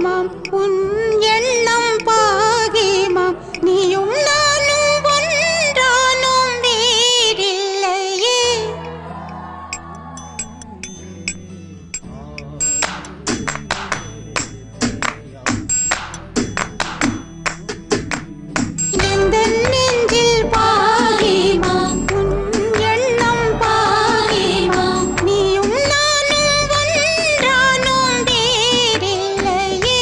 பாகிமாம் உன் எண்ணம் பாகிமாம் நீயும் நானும் ஒன்றானும் வேறில்லையே எந்த நெஞ்சில் பாகிமாம் உன் எண்ணம் பாகிமாம் நீயும் நானும் ஒன்றானும் வேறில்லையே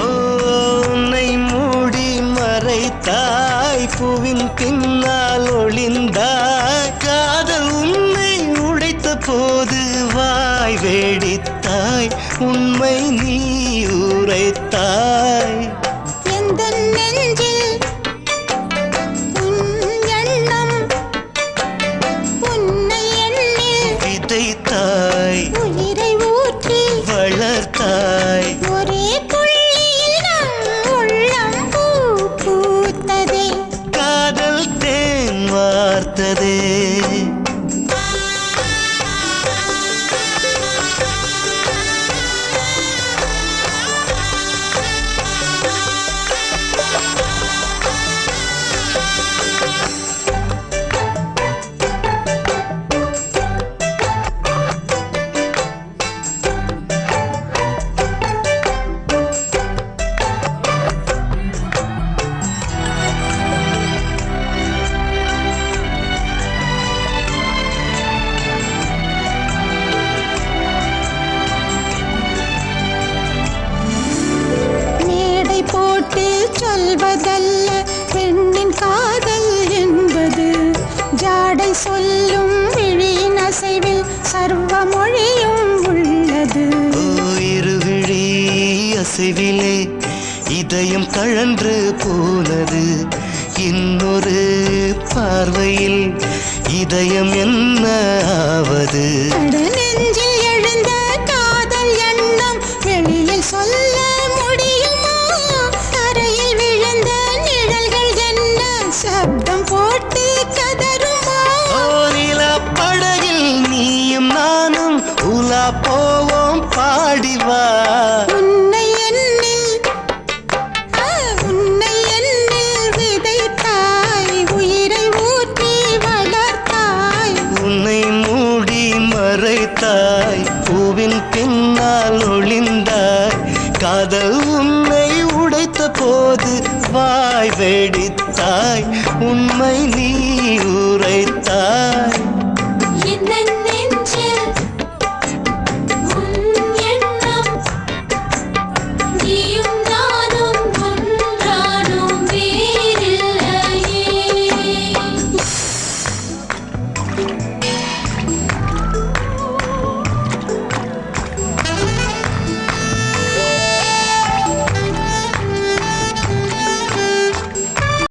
உன்னை மூடி மறைத்தாய் பூவின் பின்னால் ஒளிந்தாய் காதல் உன்னை உடைத்த போது வாய் வேடித்தாய் உண்மை நீ உரைத்தாய் எந்த நெஞ்சில் உன் எண்ணம் உன்னை எண்ணில் விதைத்தாய் உயிரை ஊற்றி வளர்த்தாய் ஒரே புள்ளியில் நம் உள்ளம் பூ பூத்ததே காதல் தேன் வார்த்ததே மேடை போட்டு சொல்வதல்ல பெண்ணின் காதல் என்பது ஜாடை சொல்லும் விழியின் அசைவில் சர்வ மொழியும் உள்ளது இருவிழி அசைவிலே இதயம் கழன்று போனது இன்னொரு பார்வையில் இதயம் என்ன ஆவது நெஞ்சில் எழுந்த காதல் எண்ணம் வெளியில் சொல்ல முடியுமா தரையில் விழுந்த நிழல்கள் என்ன சப்தம் போட்டு கதறுமா ஓரிலா படகில் நீயும் நானும் உலா போவோம் பாடிவா உன்னை எண்ணில் விதைத்தாய் உயிரை ஊற்றி வளர்த்தாய் உன்னை மூடி மறைத்தாய் பூவின் பின்னால் ஒளிந்தாய் காதல் உன்னை உடைத்த போது வாய் வெடித்தாய் உண்மை நீ